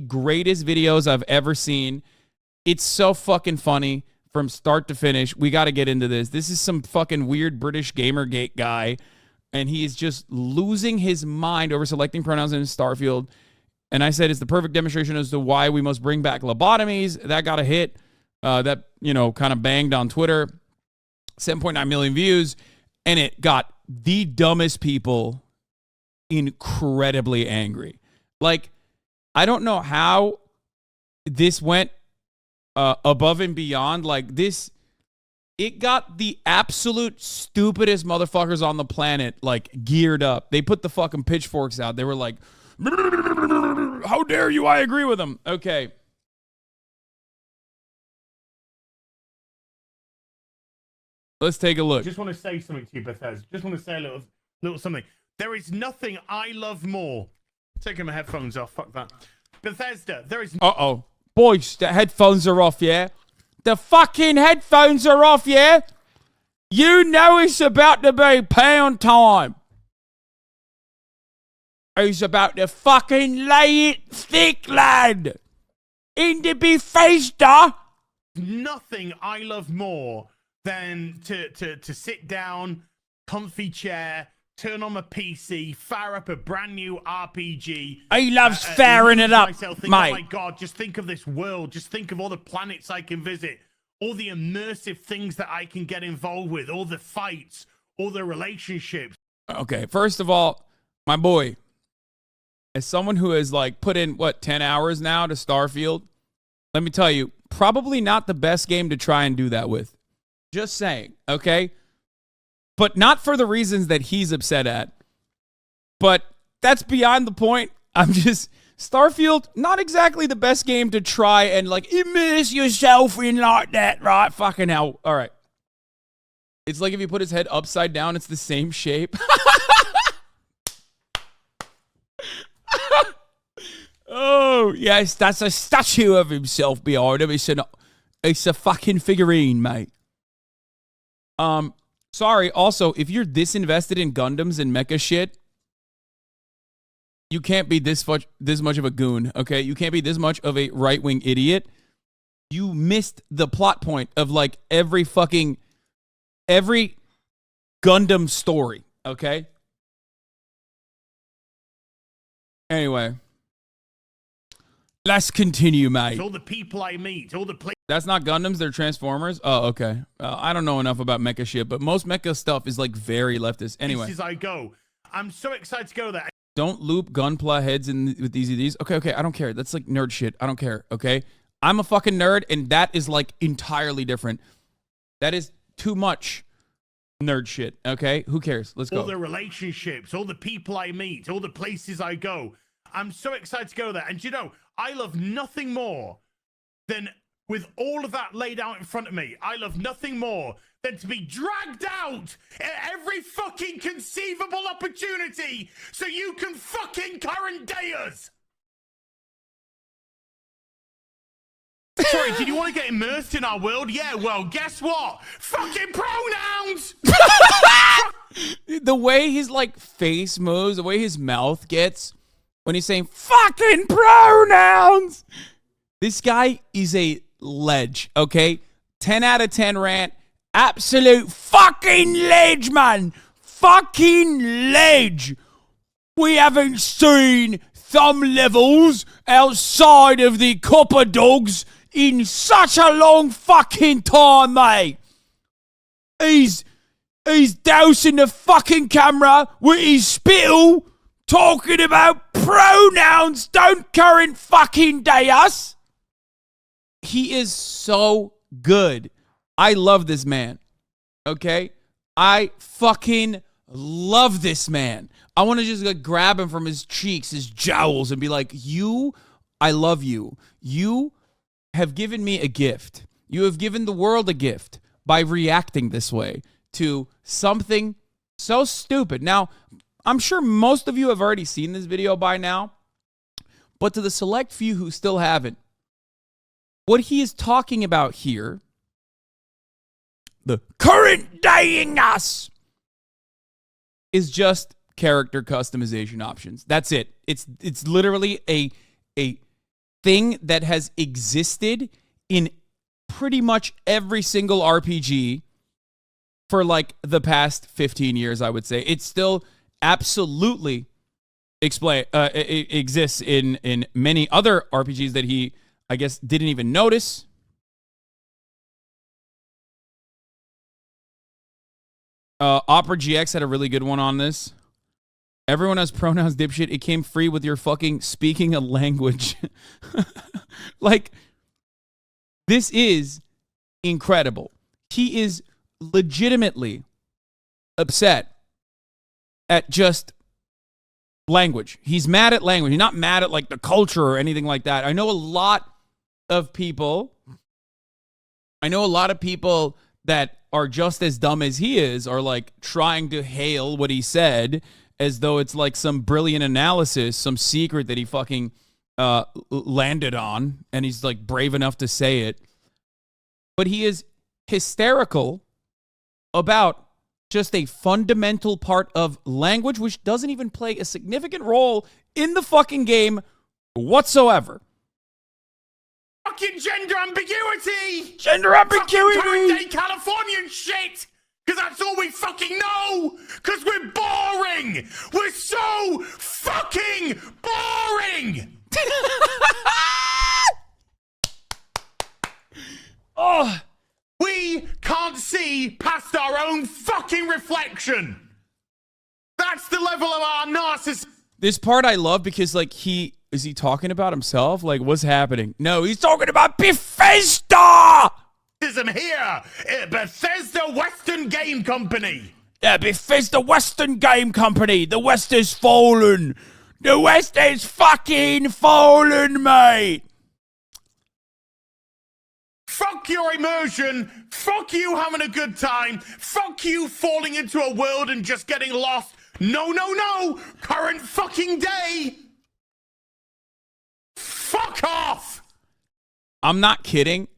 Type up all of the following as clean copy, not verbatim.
greatest videos I've ever seen. It's so fucking funny from start to finish. We got to get into this. This is some fucking weird British Gamergate guy, and he is just losing his mind over selecting pronouns in Starfield. And I said it's the perfect demonstration as to why we must bring back lobotomies. That got a hit. That, kind of banged on Twitter. 7.9 million views. And it got the dumbest people incredibly angry. Like, I don't know how this went above and beyond. Like, this, it got the absolute stupidest motherfuckers on the planet, like, geared up. They put the fucking pitchforks out. They were like, how dare you? I agree with them. Okay. Let's take a look. Just want to say something to you, Bethesda. Just want to say a little something. There is nothing I love more. Taking my headphones off. Fuck that. Bethesda, there is... Uh-oh. Boys, the headphones are off, yeah? The fucking headphones are off, yeah? You know it's about to be pound time. He's about to fucking lay it thick, lad. In the Bethesda. Nothing I love more than to sit down, comfy chair, turn on my PC, fire up a brand new RPG. He loves firing it up, mate. Oh my God, just think of this world. Just think of all the planets I can visit, all the immersive things that I can get involved with, all the fights, all the relationships. Okay, first of all, my boy, as someone who has put in 10 hours now to Starfield, let me tell you, probably not the best game to try and do that with. Just saying, okay? But not for the reasons that he's upset at. But that's beyond the point. Starfield, not exactly the best game to try and immerse yourself in like that, right? Fucking hell. All right. It's like if you put his head upside down, it's the same shape. Oh, yes, that's a statue of himself behind him. It's a fucking figurine, mate. Sorry, also, if you're this invested in Gundams and mecha shit, you can't be this much of a goon, okay? You can't be this much of a right-wing idiot. You missed the plot point of every Gundam story, okay? Anyway. Let's continue, mate. All the people I meet, all the places. That's not Gundams, they're Transformers. Oh, okay. I don't know enough about mecha shit, but most mecha stuff is very leftist. Anyway. I go. I'm so excited to go there. Don't loop Gunpla heads in with these. Okay, I don't care. That's nerd shit. I don't care, okay? I'm a fucking nerd, and that is entirely different. That is too much nerd shit, okay? Who cares? Let's go. All the relationships, all the people I meet, all the places I go. I'm so excited to go there. And I love nothing more than, with all of that laid out in front of me, I love nothing more than to be dragged out at every fucking conceivable opportunity so you can fucking current day us. Sorry, did you want to get immersed in our world? Yeah, well, guess what? Fucking pronouns! The way his face moves, the way his mouth gets when he's saying fucking pronouns. This guy is a ledge, okay? 10 out of 10 rant. Absolute fucking ledge, man. Fucking ledge. We haven't seen thumb levels outside of the copper dogs in such a long fucking time, mate. He's dousing the fucking camera with his spittle, talking about pronouns. Don't current fucking day us. He is so good. I love this man. Okay? I fucking love this man. I want to just grab him from his cheeks, his jowls, and be like, I love you. You have given me a gift. You have given the world a gift by reacting this way to something so stupid. Now, I'm sure most of you have already seen this video by now, but to the select few who still haven't, what he is talking about here, the current daying us, is just character customization options. That's it. It's literally a thing that has existed in pretty much every single RPG for like the past 15 years, I would say. It still absolutely exists in many other RPGs that he, I guess, didn't even notice. Opera GX had a really good one on this. Everyone has pronouns, dipshit. It came free with your fucking speaking a language. Like, this is incredible. He is legitimately upset at just language. He's mad at language. He's not mad at like the culture or anything like that. I know a lot of people that are just as dumb as he is are like trying to hail what he said as though it's like some brilliant analysis, some secret that he fucking landed on, and he's like brave enough to say it. But he is hysterical about just a fundamental part of language, which doesn't even play a significant role in the fucking game whatsoever. Fucking gender ambiguity! Gender ambiguity! Fucking current day Californian shit! Because that's all we fucking know! Because we're boring! We're so fucking boring! Oh, we can't see past our own fucking reflection! That's the level of our narcissism! this part I love because, like, is he talking about himself? Like, what's happening? No, he's talking about Bethesda! Here at Bethesda Western Game Company. Yeah, Bethesda Western Game Company. The West is fallen. The West is fucking fallen, mate. Fuck your immersion. Fuck you having a good time. Fuck you falling into a world and just getting lost. No, no, no. Current fucking day. Fuck off. I'm not kidding.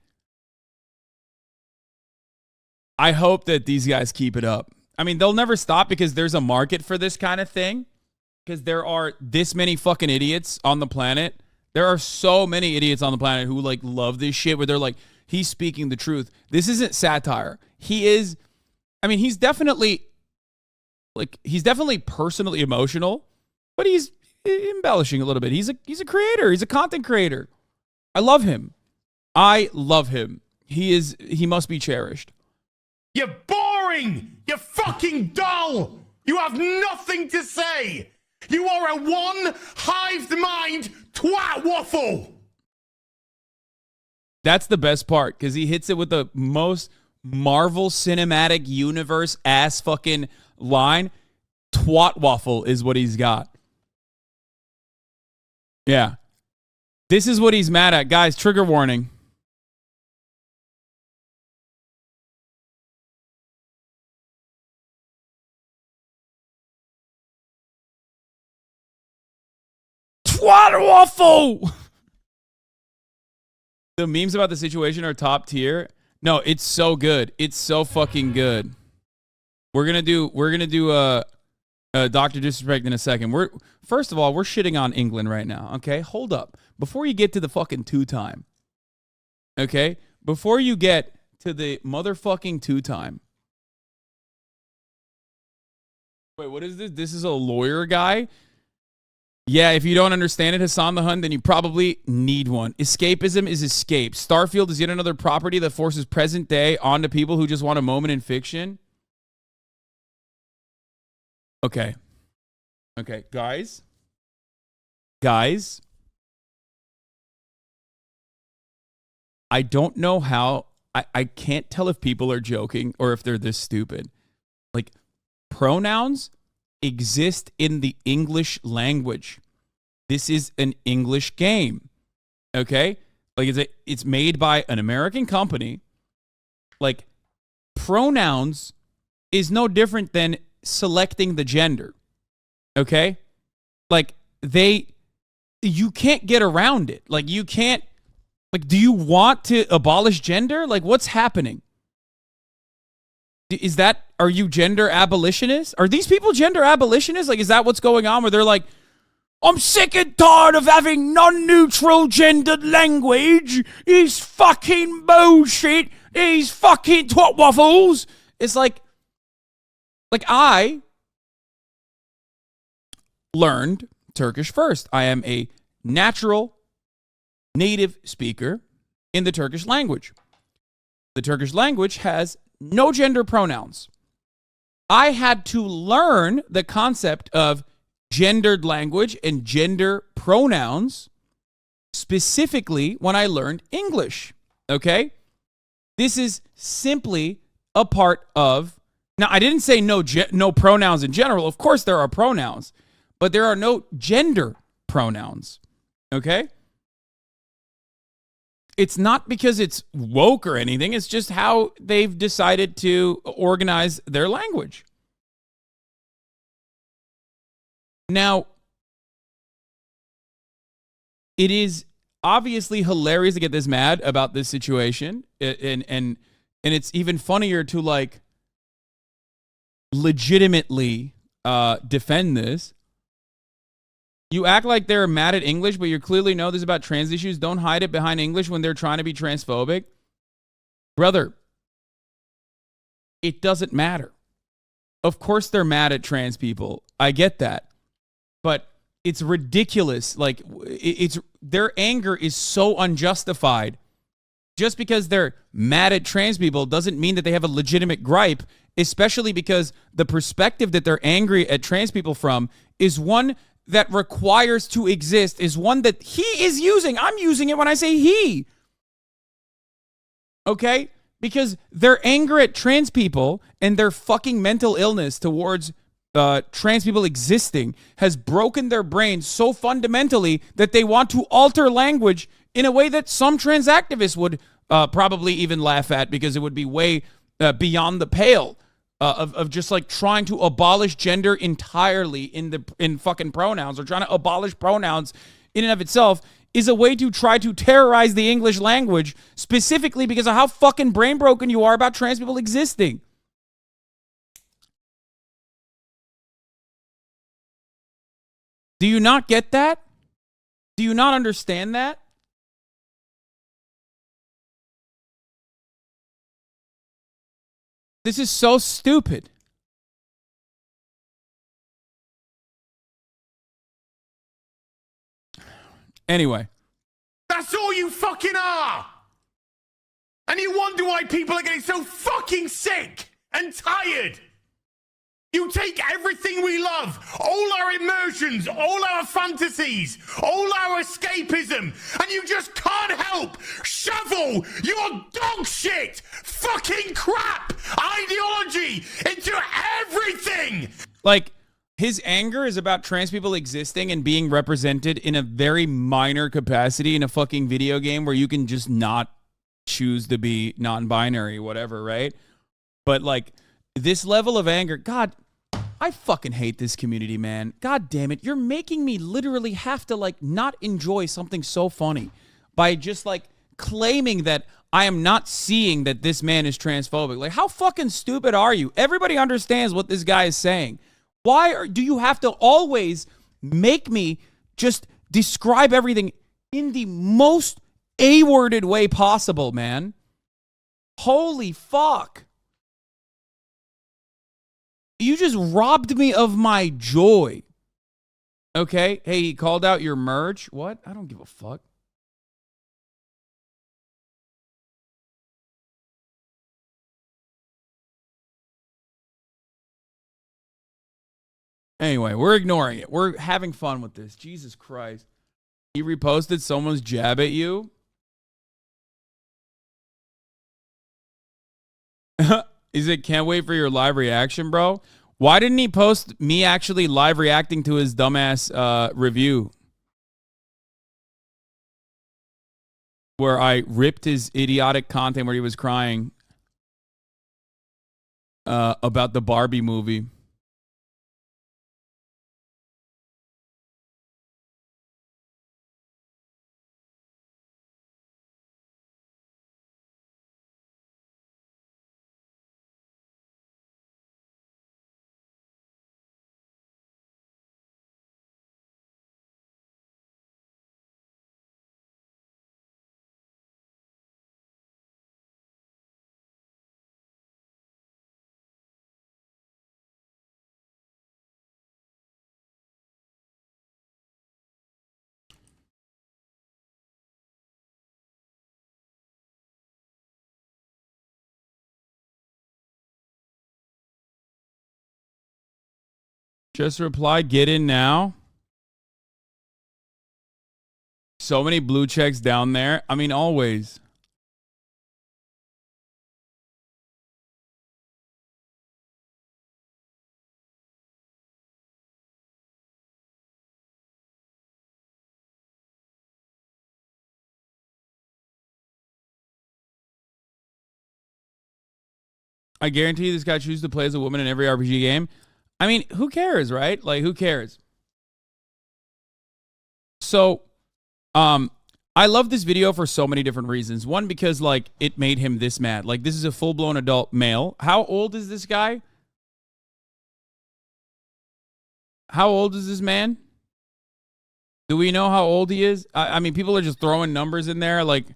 I hope that these guys keep it up. I mean, they'll never stop because there's a market for this kind of thing. Because there are this many fucking idiots on the planet. There are so many idiots on the planet who like love this shit where they're like, he's speaking the truth. This isn't satire. He is, I mean, he's definitely personally emotional, but he's embellishing a little bit. He's a creator. He's a content creator. I love him. He must be cherished. You're boring. You're fucking dull. You have nothing to say. You are a one-hived mind twat waffle. That's the best part because he hits it with the most Marvel Cinematic Universe ass fucking line. Twat waffle is what he's got. Yeah. This is what he's mad at. Guys, trigger warning. Twat waffle! The memes about the situation are top tier. No, it's so good. It's so fucking good. We're gonna do Dr. Disrespect in a second. First of all, we're shitting on England right now. Okay, hold up. Before you get to the fucking two-time. Okay, before you get to the motherfucking two-time. Wait, what is this? This is a lawyer guy. Yeah, if you don't understand it, Hasan the Hun, then you probably need one. Escapism is escape. Starfield is yet another property that forces present day onto people who just want a moment in fiction. Okay. Okay, guys. I don't know how. I can't tell if people are joking or if they're this stupid. Like, pronouns exist in the English language. This is an English game. Okay? Like it's made by an American company. Like pronouns is no different than selecting the gender. Okay? Like you can't get around it. Like you can't, like, do you want to abolish gender? Like what's happening? Are you gender abolitionists? Are these people gender abolitionists? Like, is that what's going on where they're like, I'm sick and tired of having non-neutral gendered language. He's fucking bullshit. He's fucking twat waffles. It's like I learned Turkish first. I am a natural native speaker in the Turkish language. The Turkish language has no gender pronouns. I had to learn the concept of gendered language and gender pronouns specifically when I learned English. Okay? This is simply a part of. Now, I didn't say no pronouns in general. Of course, there are pronouns, but there are no gender pronouns. Okay? It's not because it's woke or anything. It's just how they've decided to organize their language. Now, it is obviously hilarious to get this mad about this situation, and it's even funnier to like legitimately defend this. You act like they're mad at English, but you clearly know this is about trans issues. Don't hide it behind English when they're trying to be transphobic. Brother, it doesn't matter. Of course they're mad at trans people. I get that. But it's ridiculous. Like, it's their anger is so unjustified. Just because they're mad at trans people doesn't mean that they have a legitimate gripe, especially because the perspective that they're angry at trans people from is one that requires to exist, is one that he is using. I'm using it when I say he. Okay? Because their anger at trans people and their fucking mental illness towards trans people existing has broken their brains so fundamentally that they want to alter language in a way that some trans activists would probably even laugh at, because it would be way beyond the pale of just like trying to abolish gender entirely in fucking pronouns, or trying to abolish pronouns in and of itself is a way to try to terrorize the English language, specifically because of how fucking brain broken you are about trans people existing. Do you not get that? Do you not understand that? This is so stupid. Anyway. That's all you fucking are! And you wonder why people are getting so fucking sick and tired! You take everything we love, all our immersions, all our fantasies, all our escapism, and you just can't help shovel your dog shit, fucking crap ideology into everything! Like, his anger is about trans people existing and being represented in a very minor capacity in a fucking video game where you can just not choose to be non-binary, whatever, right? But like, this level of anger, God, I fucking hate this community, man. God damn it. You're making me literally have to like not enjoy something so funny by just like claiming that I am not seeing that this man is transphobic. Like, how fucking stupid are you? Everybody understands what this guy is saying. Why do you have to always make me just describe everything in the most A-worded way possible, man? Holy fuck. You just robbed me of my joy. Okay? Hey, he called out your merch. What? I don't give a fuck. Anyway, we're ignoring it. We're having fun with this. Jesus Christ. He reposted someone's jab at you? Is it can't wait for your live reaction, bro? Why didn't he post me actually live reacting to his dumbass review? Where I ripped his idiotic content where he was crying about the Barbie movie. Just reply, get in now. So many blue checks down there. I mean, always. I guarantee this guy chooses to play as a woman in every RPG game. I mean, who cares, right? Like, who cares? So, I love this video for so many different reasons. One, because, like, it made him this mad. Like, this is a full-blown adult male. How old is this guy? How old is this man? Do we know how old he is? I mean, people are just throwing numbers in there, like...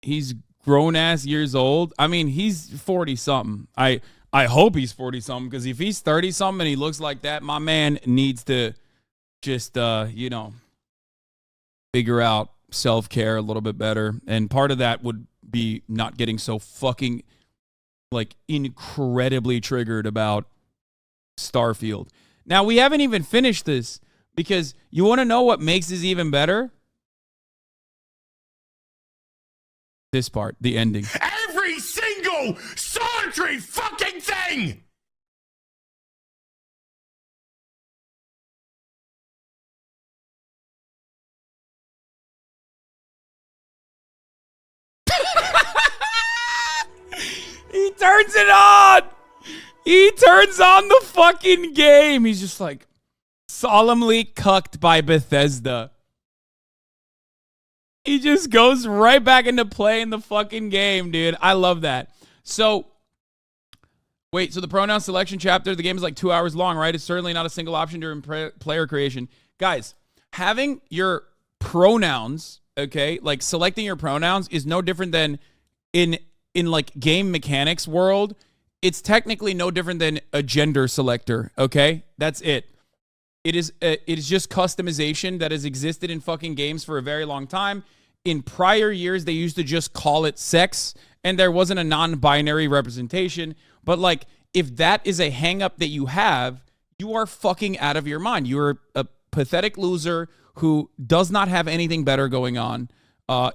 He's grown-ass years old. I mean, he's 40-something. I hope he's 40-something, because if he's 30-something and he looks like that, my man needs to just, you know, figure out self-care a little bit better. And part of that would be not getting so fucking, like, incredibly triggered about Starfield. Now, we haven't even finished this, because you want to know what makes this even better? This part, the ending. Every single solitary fucking thing! He turns it on! He turns on the fucking game! He's just like, solemnly cucked by Bethesda. He just goes right back into playing the fucking game, dude. I love that. So, wait, so the pronoun selection chapter, the game is like 2 hours long, right? It's certainly not a single option during player creation. Guys, having your pronouns, okay, like selecting your pronouns is no different than in like game mechanics world. It's technically no different than a gender selector, okay? That's it. It is just customization that has existed in fucking games for a very long time. In prior years, they used to just call it sex, and there wasn't a non-binary representation. But, like, if that is a hang-up that you have, you are fucking out of your mind. You're a pathetic loser who does not have anything better going on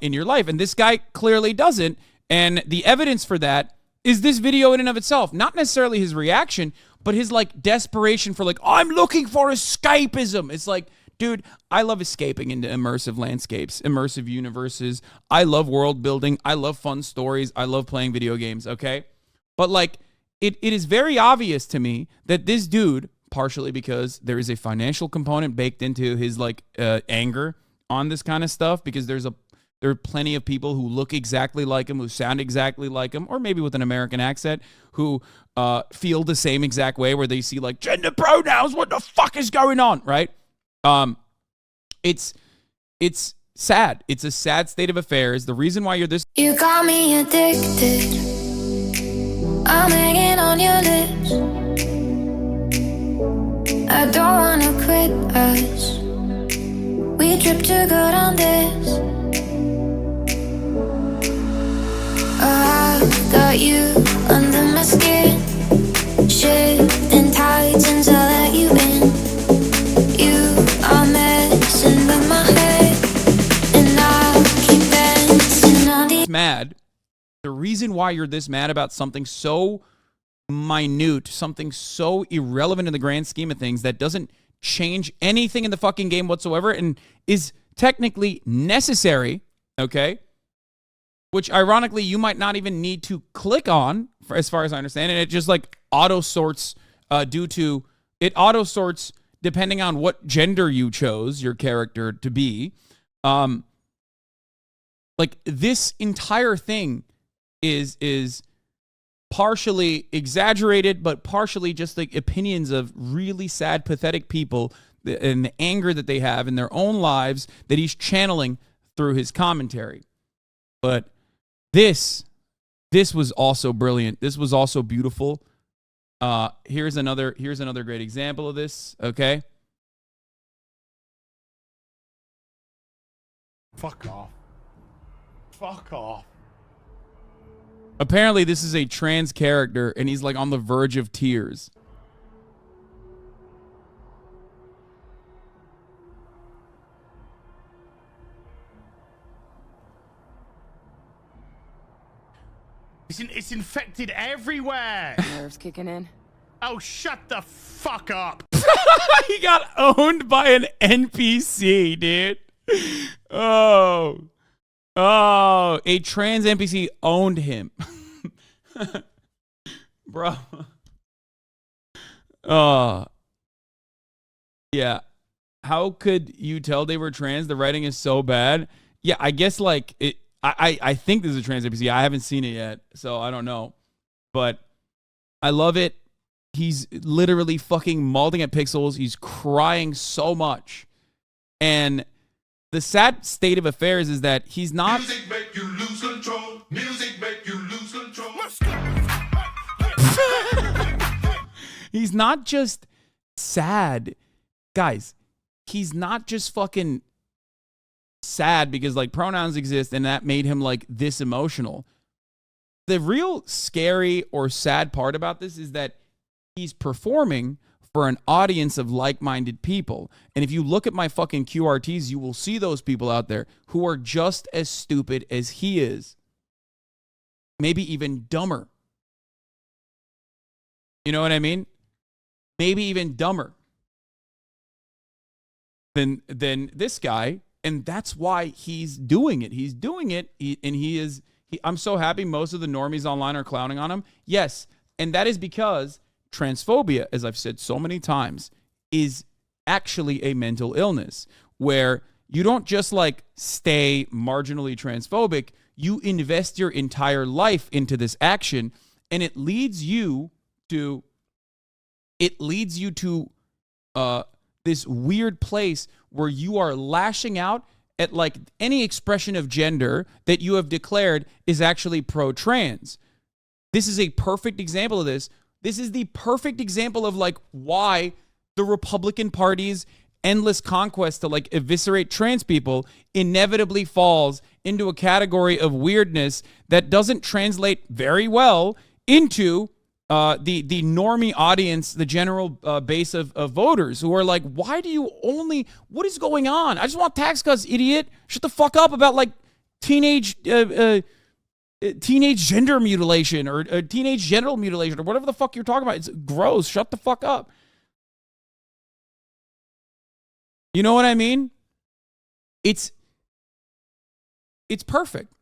in your life. And this guy clearly doesn't. And the evidence for that is this video in and of itself. Not necessarily his reaction, but his, like, desperation for, like, I'm looking for escapism. It's like, dude, I love escaping into immersive landscapes, immersive universes. I love world building. I love fun stories. I love playing video games, okay? But, like, it is very obvious to me that this dude, partially because there is a financial component baked into his, like, anger on this kind of stuff, because there are plenty of people who look exactly like him, who sound exactly like him, or maybe with an American accent, who feel the same exact way, where they see, like, gender pronouns, what the fuck is going on, right? It's sad. It's a sad state of affairs. The reason why you're this... You got me addicted. I'm hanging on your lips. I don't wanna quit us. We trip to go down this. I got you under my skin. Shifting tides until I let you in. You are messing with my head, and I'll keep dancing on the... Mad. The reason why you're this mad about something so minute, something so irrelevant in the grand scheme of things that doesn't change anything in the fucking game whatsoever and is technically necessary, okay? Which, ironically, you might not even need to click on, as far as I understand, and it just, like, auto-sorts it auto-sorts depending on what gender you chose your character to be. Like, this entire thing is partially exaggerated, but partially just, like, opinions of really sad, pathetic people and the anger that they have in their own lives that he's channeling through his commentary. But this was also brilliant. This was also beautiful. Here's another great example of this, okay? Fuck off. Fuck off. Apparently, this is a trans character, and he's like on the verge of tears. It's infected everywhere. Nerves kicking in. Oh, shut the fuck up. He got owned by an NPC, dude. Oh, a trans NPC owned him. Bro. Yeah. How could you tell they were trans? The writing is so bad. Yeah, I guess like it. I think this is a trans NPC. I haven't seen it yet, so I don't know. But I love it. He's literally fucking mauling at pixels. He's crying so much. And the sad state of affairs is that he's not... Music make you lose control. Music make you lose control. He's not just sad. Guys, he's not just fucking sad because like pronouns exist and that made him like this emotional. The real scary or sad part about this is that he's performing for an audience of like-minded people. And if you look at my fucking QRTs, you will see those people out there who are just as stupid as he is. Maybe even dumber. You know what I mean? Maybe even dumber than this guy. And that's why he's doing it. He's doing it. I'm so happy most of the normies online are clowning on him. Yes. And that is because transphobia, as I've said so many times, is actually a mental illness where you don't just like stay marginally transphobic. You invest your entire life into this action and it leads you to this weird place where you are lashing out at like any expression of gender that you have declared is actually pro-trans. This is a perfect example of this. This is the perfect example of like why the Republican Party's endless conquest to like eviscerate trans people inevitably falls into a category of weirdness that doesn't translate very well into the normie audience, the general base of voters who are like, why do you only, what is going on? I just want tax cuts, idiot. Shut the fuck up about like teenage gender mutilation or teenage genital mutilation or whatever the fuck you're talking about. It's gross. Shut the fuck up. You know what I mean? It's perfect.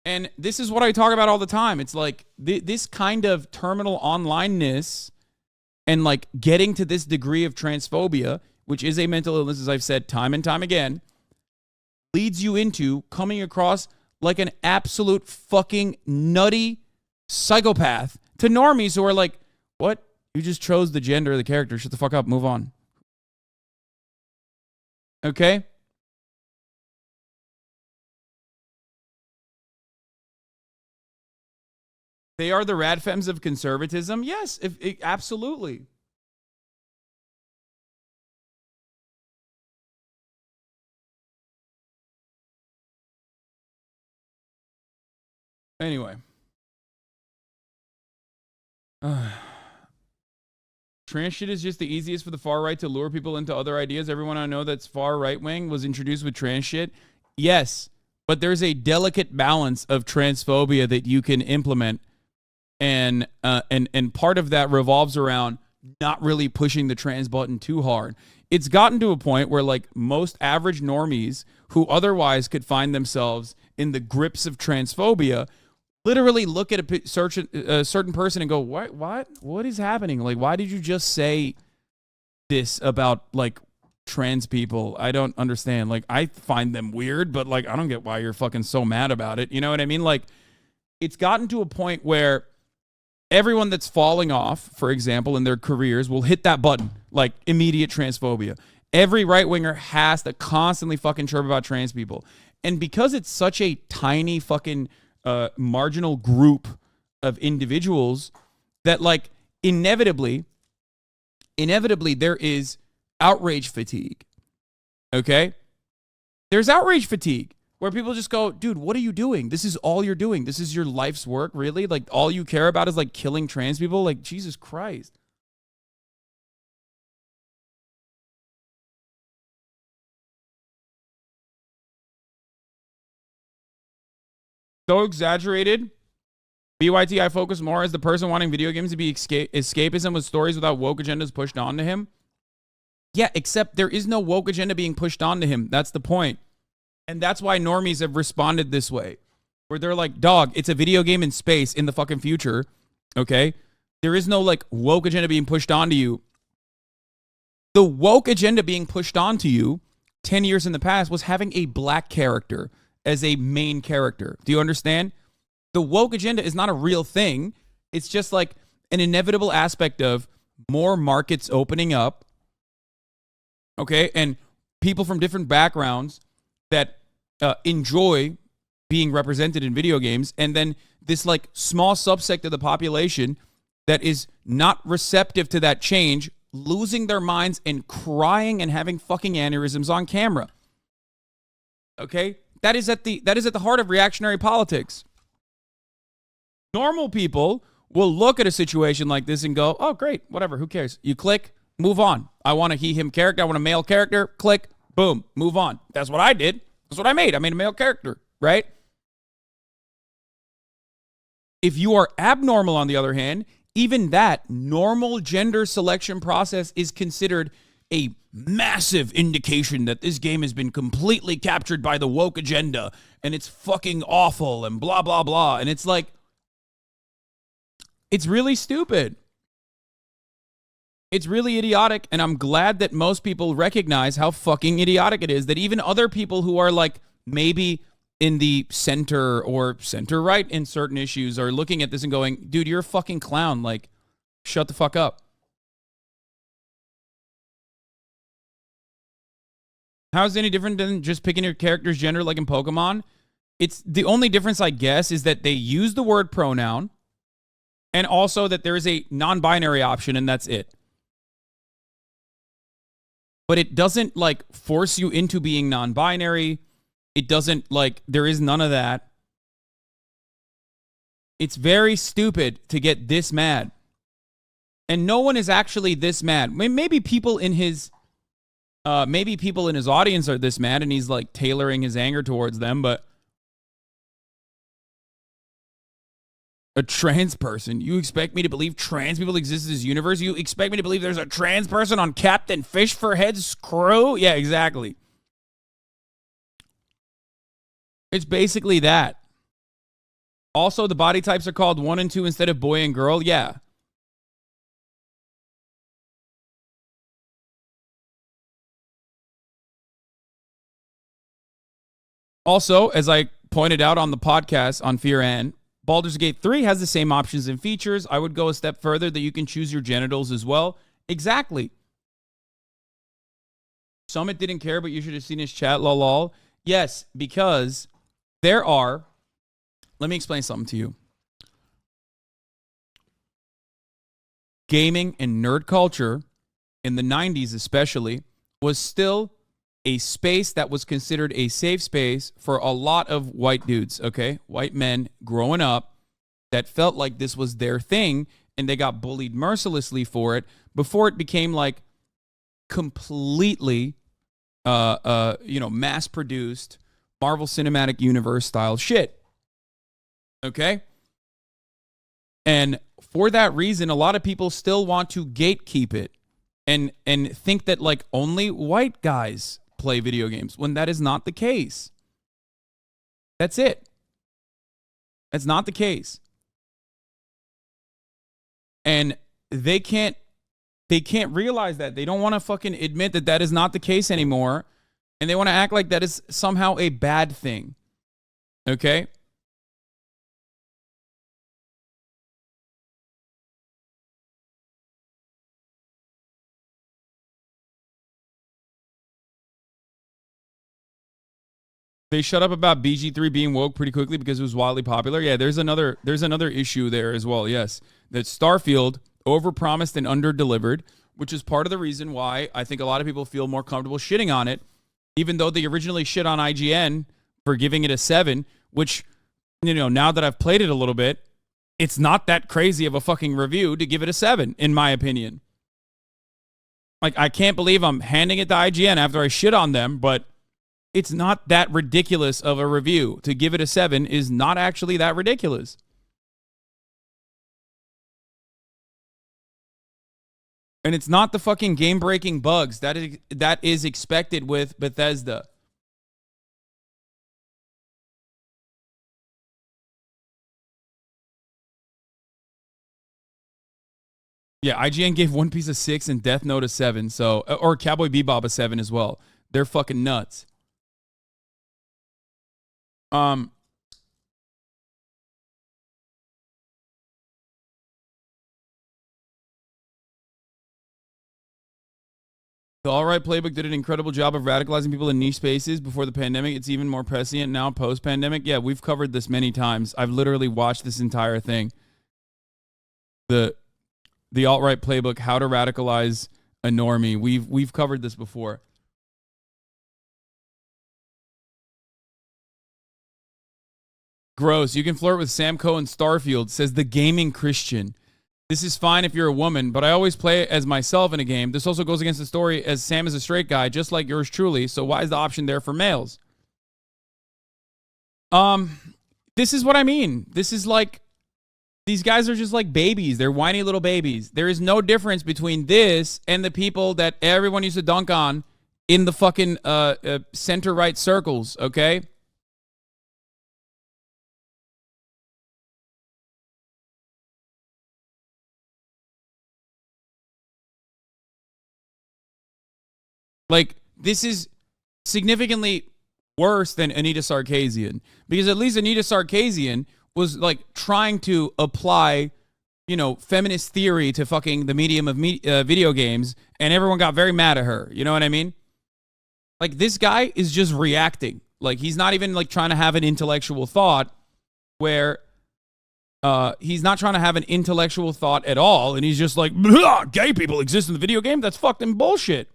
And this is what I talk about all the time. It's like this kind of terminal onlineness and like getting to this degree of transphobia, which is a mental illness, as I've said time and time again, leads you into coming across like an absolute fucking nutty psychopath to normies who are like, what? You just chose the gender of the character. Shut the fuck up. Move on. Okay? They are the radfems of conservatism. Yes, absolutely. Anyway. Trans shit is just the easiest for the far right to lure people into other ideas. Everyone I know that's far right wing was introduced with trans shit. Yes, but there's a delicate balance of transphobia that you can implement. And part of that revolves around not really pushing the trans button too hard. It's gotten to a point where like most average normies who otherwise could find themselves in the grips of transphobia literally look at a certain person and go, what is happening? Like, why did you just say this about like trans people? I don't understand. Like, I find them weird, but like, I don't get why you're fucking so mad about it. You know what I mean? Like, it's gotten to a point where everyone that's falling off, for example, in their careers will hit that button, like immediate transphobia. Every right-winger has to constantly fucking chirp about trans people. And because it's such a tiny fucking marginal group of individuals that like inevitably there is outrage fatigue. Okay? There's outrage fatigue where people just go, dude, what are you doing? This is all you're doing. This is your life's work, really? Like, all you care about is, like, killing trans people? Like, Jesus Christ. So exaggerated. BYT, I focus more as the person wanting video games to be escapism with stories without woke agendas pushed onto him. Yeah, except there is no woke agenda being pushed onto him. That's the point. And that's why normies have responded this way. Where they're like, dog, it's a video game in space in the fucking future. Okay? There is no, like, woke agenda being pushed onto you. The woke agenda being pushed onto you 10 years in the past was having a black character as a main character. Do you understand? The woke agenda is not a real thing. It's just like an inevitable aspect of more markets opening up. Okay? And people from different backgrounds that enjoy being represented in video games. And then this, like, small subsect of the population that is not receptive to that change, losing their minds and crying and having fucking aneurysms on camera. Okay? That is at the heart of reactionary politics. Normal people will look at a situation like this and go, oh, great, whatever, who cares? You click, move on. I want a he, him character. I want a male character. Click, boom, move on. That's what I did. That's what I made. I made a male character, right? If you are abnormal, on the other hand, even that normal gender selection process is considered a massive indication that this game has been completely captured by the woke agenda and it's fucking awful and blah, blah, blah. And it's like, it's really stupid. It's really idiotic. And I'm glad that most people recognize how fucking idiotic it is that even other people who are, like, maybe in the center or center right in certain issues are looking at this and going, dude, you're a fucking clown. Like, shut the fuck up. How is it any different than just picking your character's gender like in Pokemon? It's the only difference, I guess, is that they use the word pronoun and also that there is a non-binary option and that's it. But it doesn't, like, force you into being non-binary. It doesn't, like, there is none of that. It's very stupid to get this mad. And no one is actually this mad. Maybe people in his audience are this mad and he's, like, tailoring his anger towards them, but a trans person? You expect me to believe trans people exist in this universe? You expect me to believe there's a trans person on Captain Fish for Head's crew? Yeah, exactly. It's basically that. Also, the body types are called 1 and 2 instead of boy and girl. Yeah. Also, as I pointed out on the podcast on Fear and, Baldur's Gate 3 has the same options and features. I would go a step further that you can choose your genitals as well. Exactly. Summit didn't care, but you should have seen his chat, lol. Yes, because there are... Let me explain something to you. Gaming and nerd culture, in the 90s especially, was still a space that was considered a safe space for a lot of white dudes, okay? White men growing up that felt like this was their thing, and they got bullied mercilessly for it before it became, like, completely, mass-produced Marvel Cinematic Universe style shit. Okay? And for that reason, a lot of people still want to gatekeep it and think that, like, only white guys play video games when that is not the case. That's it. That's not the case. And they can't realize that. They don't want to fucking admit that that is not the case anymore. And they want to act like that is somehow a bad thing. Okay? They shut up about BG3 being woke pretty quickly because it was wildly popular. Yeah, there's another issue there as well. Yes, that Starfield overpromised and underdelivered, which is part of the reason why I think a lot of people feel more comfortable shitting on it even though they originally shit on IGN for giving it a 7, which, you know, now that I've played it a little bit, it's not that crazy of a fucking review to give it a 7, in my opinion. Like, I can't believe I'm handing it to IGN after I shit on them, but it's not that ridiculous of a review. To give it a 7 is not actually that ridiculous. And it's not the fucking game-breaking bugs that is expected with Bethesda. Yeah, IGN gave One Piece a 6 and Death Note a 7, so, or Cowboy Bebop a 7 as well. They're fucking nuts. The All Right Playbook did an incredible job of radicalizing people in niche spaces before the pandemic. It's even more prescient now post-pandemic. Yeah, we've covered this many times. I've literally watched this entire thing. The alt-right playbook, how to radicalize a normie. We've covered this before. Gross. You can flirt with Sam Coe in Starfield, says the gaming Christian. This is fine if you're a woman, but I always play as myself in a game. This also goes against the story as Sam is a straight guy, just like yours truly. So why is the option there for males? This is what I mean. This is like, these guys are just like babies. They're whiny little babies. There is no difference between this and the people that everyone used to dunk on in the fucking center-right circles, okay? Like, this is significantly worse than Anita Sarkeesian, because at least Anita Sarkeesian was like trying to apply, you know, feminist theory to fucking the medium of video games, and everyone got very mad at her. You know what I mean? Like, this guy is just reacting. Like, he's not even like trying to have an intellectual thought where he's not trying to have an intellectual thought at all, and he's just like, gay people exist in the video game? That's fucking bullshit.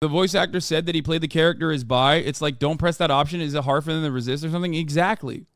The voice actor said that he played the character as bi. It's like, don't press that option. Is it hard for them to resist or something? Exactly.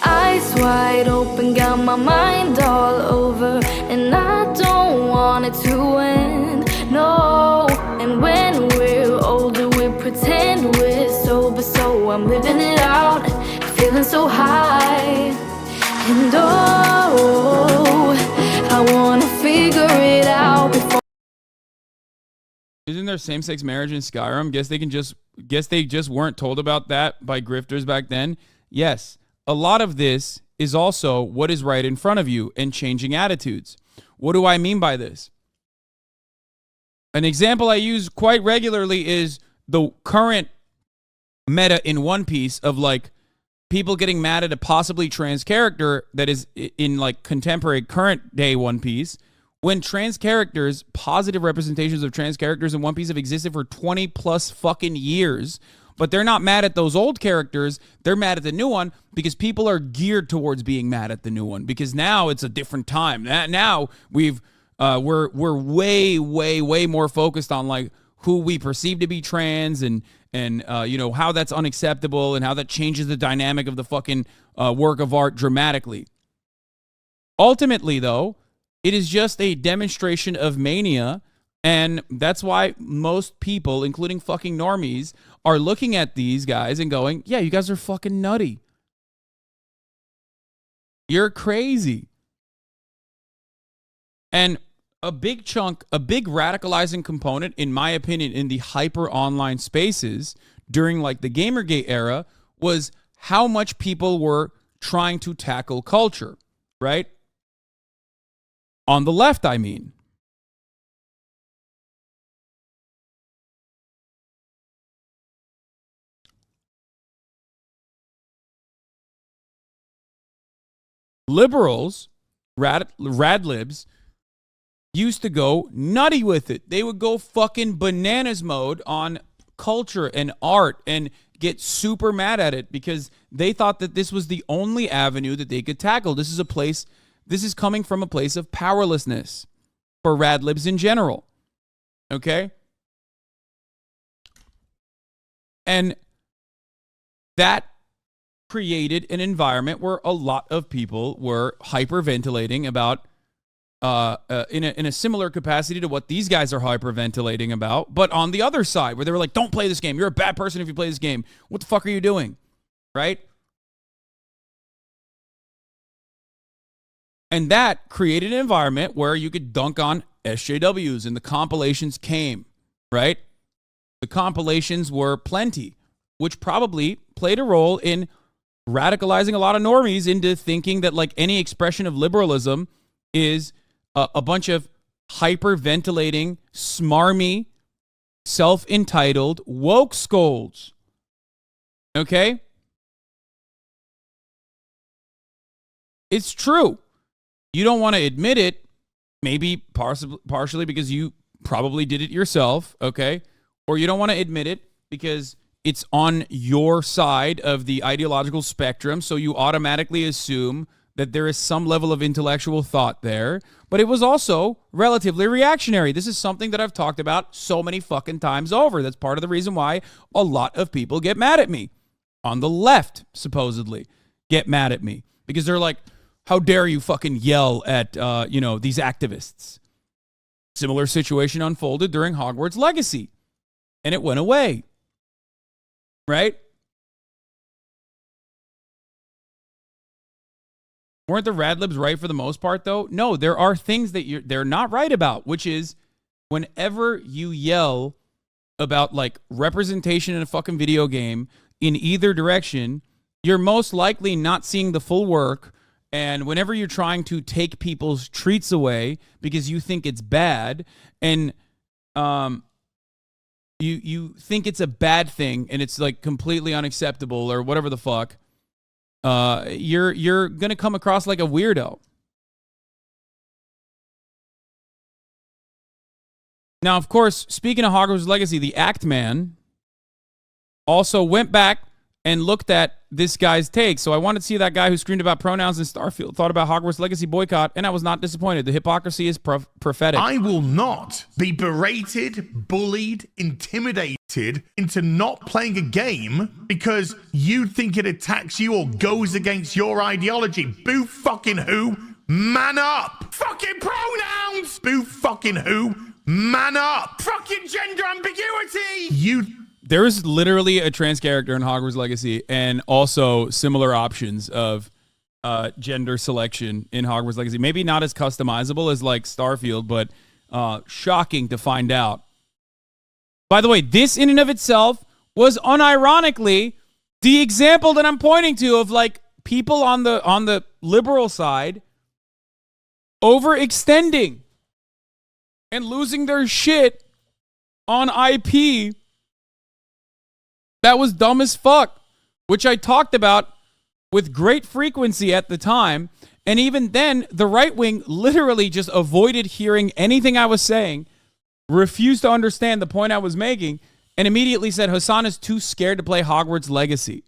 Eyes wide open, got my mind all over, and I don't want it to end, no. And when we're older, we pretend we're sober, so I'm living it out, feeling so high. And oh, I wanna figure it out before. Isn't there same-sex marriage in Skyrim? Guess they just weren't told about that by grifters back then. Yes. A lot of this is also what is right in front of you and changing attitudes. What do I mean by this? An example I use quite regularly is the current meta in One Piece of like people getting mad at a possibly trans character that is in like contemporary current day One Piece, when trans characters, positive representations of trans characters in One Piece have existed for 20 plus fucking years. But they're not mad at those old characters. They're mad at the new one because people are geared towards being mad at the new one because now it's a different time. Now we're way more focused on like who we perceive to be trans and you know how that's unacceptable and how that changes the dynamic of the fucking work of art dramatically. Ultimately, though, it is just a demonstration of mania. And that's why most people, including fucking normies, are looking at these guys and going, yeah, you guys are fucking nutty. You're crazy. And a big radicalizing component, in my opinion, in the hyper online spaces during like the Gamergate era was how much people were trying to tackle culture, right? On the left, I mean. Liberals, radlibs, used to go nutty with it. They would go fucking bananas mode on culture and art and get super mad at it because they thought that this was the only avenue that they could tackle. This is coming from a place of powerlessness for radlibs in general. Okay? And that created an environment where a lot of people were hyperventilating about in a similar capacity to what these guys are hyperventilating about, but on the other side, where they were like, don't play this game. You're a bad person if you play this game. What the fuck are you doing? Right? And that created an environment where you could dunk on SJWs, and the compilations came, right? The compilations were plenty, which probably played a role in radicalizing a lot of normies into thinking that like any expression of liberalism is a bunch of hyperventilating, smarmy, self-entitled woke scolds. Okay? It's true. You don't want to admit it, maybe partially because you probably did it yourself, okay? Or you don't want to admit it because it's on your side of the ideological spectrum, so you automatically assume that there is some level of intellectual thought there, but it was also relatively reactionary. This is something that I've talked about so many fucking times over. That's part of the reason why a lot of people get mad at me. On the left, supposedly, get mad at me. Because they're like, how dare you fucking yell at, these activists? Similar situation unfolded during Hogwarts Legacy, and it went away. Right? Weren't the radlibs right for the most part, though? No, there are things that they're not right about, which is whenever you yell about, like, representation in a fucking video game in either direction, you're most likely not seeing the full work, and whenever you're trying to take people's treats away because you think it's bad, and you think it's a bad thing, and it's, like, completely unacceptable or whatever the fuck, you're gonna come across like a weirdo. Now, of course, speaking of Hogwarts Legacy, the Act Man also went back and looked at this guy's take. So I wanted to see that guy who screamed about pronouns in Starfield thought about Hogwarts Legacy boycott, and I was not disappointed. The hypocrisy is prophetic. I will not be berated, bullied, intimidated into not playing a game because you think it attacks you or goes against your ideology. Boo fucking who? Man up! Fucking pronouns! Boo fucking who? Man up! Fucking gender ambiguity! There's literally a trans character in Hogwarts Legacy, and also similar options of gender selection in Hogwarts Legacy. Maybe not as customizable as like Starfield, but shocking to find out. By the way, this in and of itself was unironically the example that I'm pointing to of like people on the liberal side overextending and losing their shit on IP that was dumb as fuck, which I talked about with great frequency at the time. And even then, the right wing literally just avoided hearing anything I was saying, refused to understand the point I was making, and immediately said Hasan is too scared to play Hogwarts Legacy.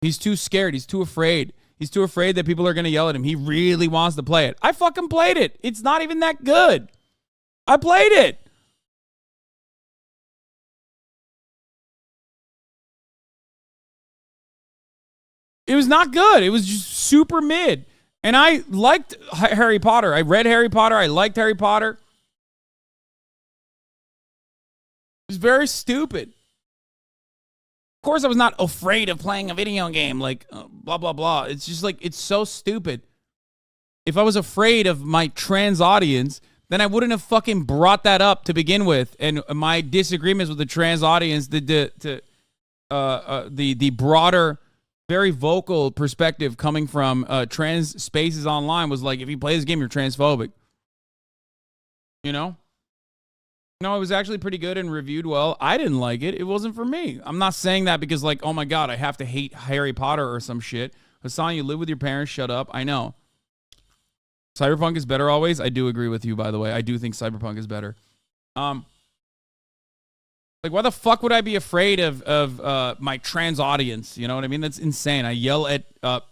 He's too scared. He's too afraid. He's too afraid that people are going to yell at him. He really wants to play it. I fucking played it. It's not even that good. I played it. It was not good. It was just super mid. And I liked Harry Potter. I read Harry Potter. I liked Harry Potter. It was very stupid. Of course, I was not afraid of playing a video game, like blah, blah, blah. It's just like, it's so stupid. If I was afraid of my trans audience, then I wouldn't have fucking brought that up to begin with. And my disagreements with the trans audience, the broader, very vocal perspective coming from trans spaces online was like, if you play this game, you're transphobic. You know? No, it was actually pretty good and reviewed well. I didn't like it. It wasn't for me. I'm not saying that because, like, oh my God, I have to hate Harry Potter or some shit. Hasan, you live with your parents. Shut up. I know. Cyberpunk is better always. I do agree with you, by the way. I do think Cyberpunk is better. Like, why the fuck would I be afraid of my trans audience? You know what I mean? That's insane. I yell at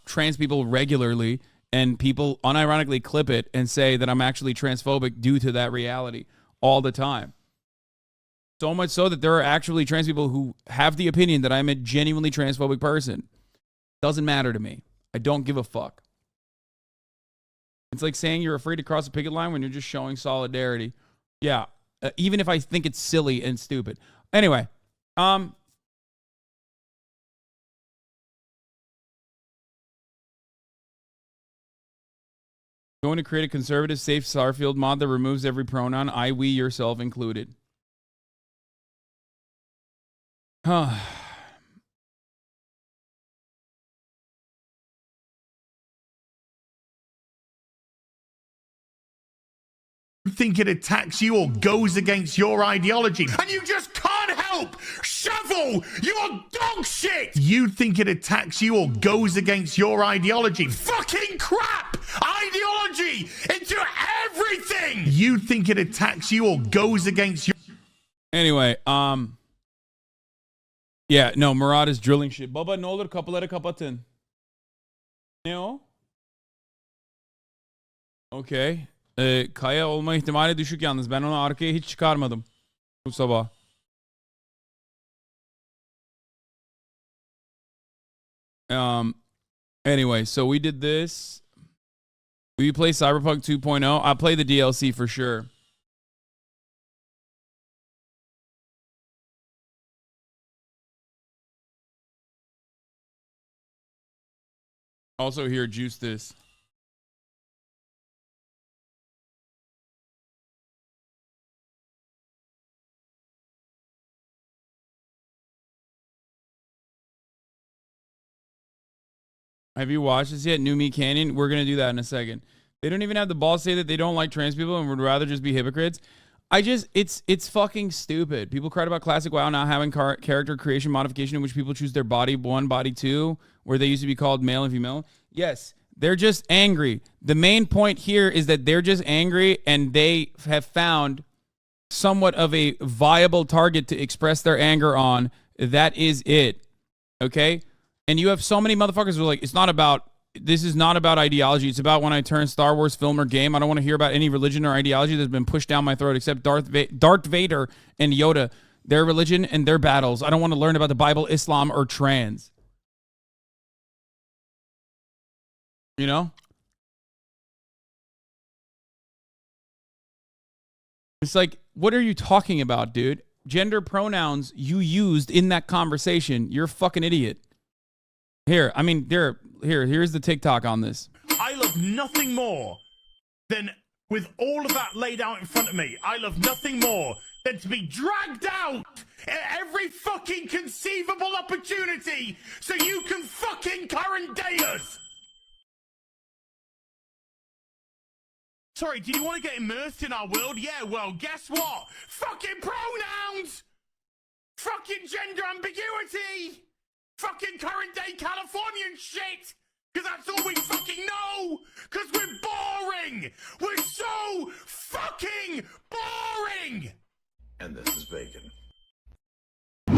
trans people regularly, and people unironically clip it and say that I'm actually transphobic due to that reality all the time. So much so that there are actually trans people who have the opinion that I'm a genuinely transphobic person. Doesn't matter to me. I don't give a fuck. It's like saying you're afraid to cross a picket line when you're just showing solidarity. Yeah, even if I think it's silly and stupid. Anyway, going to create a conservative, safe Starfield mod that removes every pronoun, I, we, yourself included. Huh. Think it attacks you or goes against your ideology, and you just can't help shovel your dog shit. You think it attacks you or goes against your ideology. Fucking crap ideology into everything. You think it attacks you or goes against your... Anyway, yeah, no, Murad is drilling shit. Baba, ne olur kapıları kapatın. Ne o? Okay. Kaya olma ihtimali düşük yalnız. Ben onu arkaya hiç çıkarmadım bu sabah. Anyway, so we did this. Will you play Cyberpunk 2.0? I'll play the DLC for sure. Also here, juice this. Have you watched this yet? New Me Canyon? We're going to do that in a second. They don't even have the balls to say that they don't like trans people and would rather just be hypocrites. It's fucking stupid. People cried about Classic WoW not having character creation modification in which people choose their body 1, body 2, where they used to be called male and female. Yes, they're just angry. The main point here is that they're just angry and they have found somewhat of a viable target to express their anger on. That is it. Okay? And you have so many motherfuckers who are like, this is not about ideology. It's about when I turn Star Wars film or game. I don't want to hear about any religion or ideology that's been pushed down my throat except Darth Vader and Yoda, their religion and their battles. I don't want to learn about the Bible, Islam, or trans. You know? It's like, what are you talking about, dude? Gender pronouns you used in that conversation. You're a fucking idiot. Here, I mean, here's the TikTok on this. I love nothing more than, with all of that laid out in front of me, I love nothing more than to be dragged out at every fucking conceivable opportunity so you can fucking current day us. Sorry, do you want to get immersed in our world? Yeah, well, guess what? Fucking pronouns! Fucking gender ambiguity! Fucking current day Californian shit! Because that's all we fucking know! Because we're boring! We're so fucking boring! And this is bacon.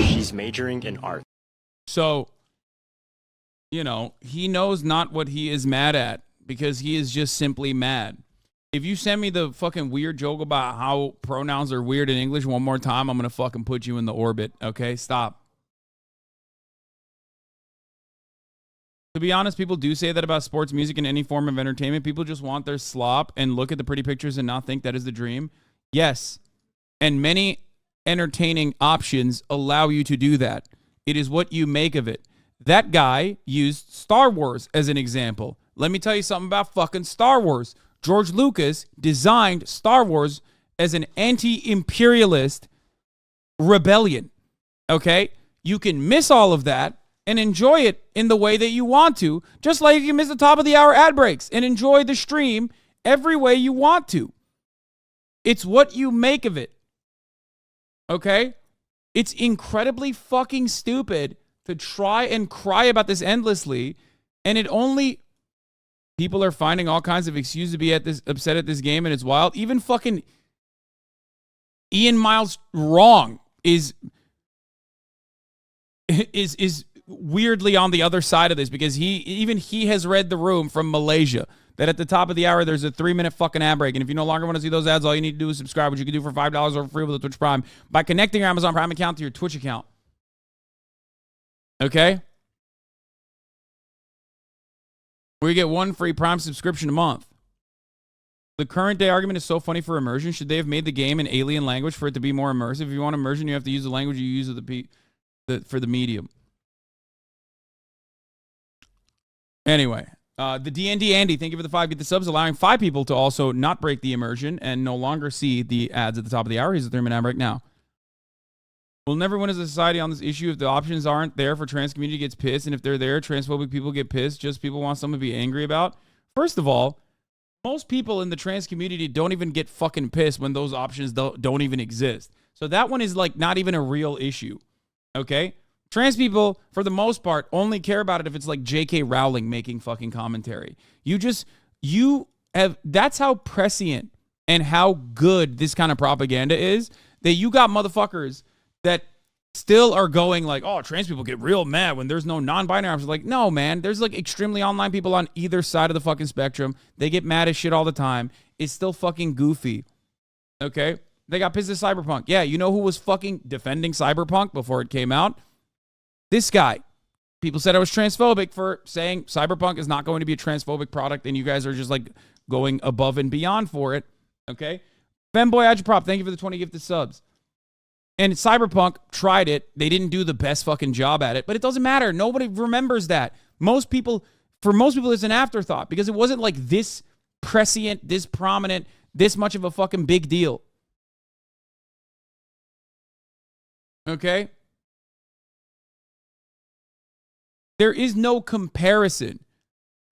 She's majoring in art. So, you know, he knows not what he is mad at because he is just simply mad. If you send me the fucking weird joke about how pronouns are weird in English one more time, I'm going to fucking put you in the orbit. Okay? Stop. To be honest, people do say that about sports, music, and any form of entertainment. People just want their slop and look at the pretty pictures and not think that is the dream. Yes. And many entertaining options allow you to do that. It is what you make of it. That guy used Star Wars as an example. Let me tell you something about fucking Star Wars. George Lucas designed Star Wars as an anti-imperialist rebellion. Okay? You can miss all of that and enjoy it in the way that you want to, just like you can miss the top of the hour ad breaks and enjoy the stream every way you want to. It's what you make of it. Okay? It's incredibly fucking stupid to try and cry about this endlessly, and People are finding all kinds of excuses to be upset at this game, and it's wild. Even fucking Ian Miles Wrong is weirdly on the other side of this, because he has read the room from Malaysia that at the top of the hour there's a 3-minute fucking ad break, and if you no longer want to see those ads, all you need to do is subscribe, which you can do for $5 or free with a Twitch Prime by connecting your Amazon Prime account to your Twitch account. Okay? Where you get 1 free Prime subscription a month. The current day argument is so funny for immersion. Should they have made the game in alien language for it to be more immersive? If you want immersion, you have to use the language you use for the medium. Anyway, the D&D Andy, thank you for the 5. Get the subs, allowing 5 people to also not break the immersion and no longer see the ads at the top of the hour. He's a 3-minute ad break now. We'll never win as a society on this issue if the options aren't there for trans community gets pissed, and if they're there, transphobic people get pissed. Just people want something to be angry about. First of all, most people in the trans community don't even get fucking pissed when those options don't even exist. So that one is like not even a real issue. Okay? Trans people, for the most part, only care about it if it's like J.K. Rowling making fucking commentary. That's how prescient and how good this kind of propaganda is, that you got motherfuckers that still are going like, oh, trans people get real mad when there's no non-binary options. Like, no, man. There's like extremely online people on either side of the fucking spectrum. They get mad as shit all the time. It's still fucking goofy. Okay? They got pissed at Cyberpunk. Yeah, you know who was fucking defending Cyberpunk before it came out? This guy. People said I was transphobic for saying Cyberpunk is not going to be a transphobic product, and you guys are just like going above and beyond for it. Okay? Femboy Agitprop, thank you for the 20 gifted subs. And Cyberpunk tried it. They didn't do the best fucking job at it, but it doesn't matter. Nobody remembers that. For most people, it's an afterthought because it wasn't like this prescient, this prominent, this much of a fucking big deal. Okay? There is no comparison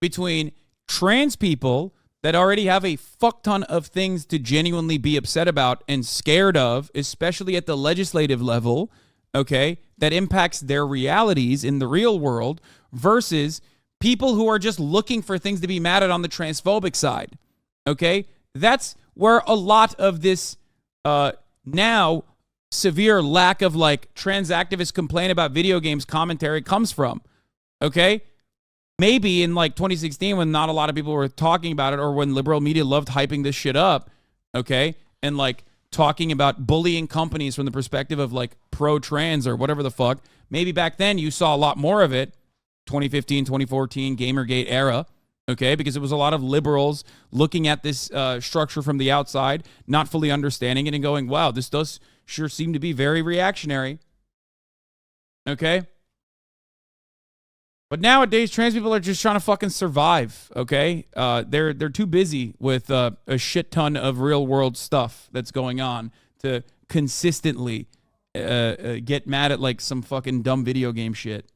between trans people that already have a fuck ton of things to genuinely be upset about and scared of, especially at the legislative level, okay, that impacts their realities in the real world, versus people who are just looking for things to be mad at on the transphobic side, okay? That's where a lot of this now severe lack of like trans activist complain about video games commentary comes from, okay? Maybe in like 2016 when not a lot of people were talking about it, or when liberal media loved hyping this shit up, okay? And like talking about bullying companies from the perspective of like pro-trans or whatever the fuck. Maybe back then you saw a lot more of it, 2015, 2014, Gamergate era, okay? Because it was a lot of liberals looking at this structure from the outside, not fully understanding it and going, wow, this does sure seem to be very reactionary, okay? But nowadays, trans people are just trying to fucking survive, okay? They're too busy with a shit ton of real-world stuff that's going on to consistently get mad at, like, some fucking dumb video game shit.